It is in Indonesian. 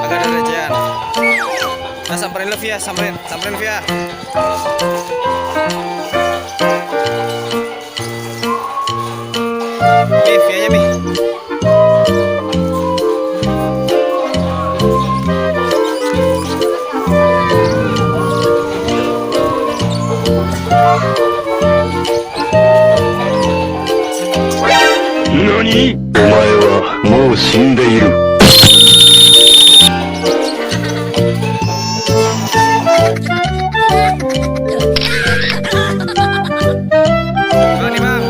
Agak ada recehan. Nah, samperin lu Fiya, samperin Fiya. Fiyanya Mi. Nani? お前はもう死んでいる。Bang, nih bang.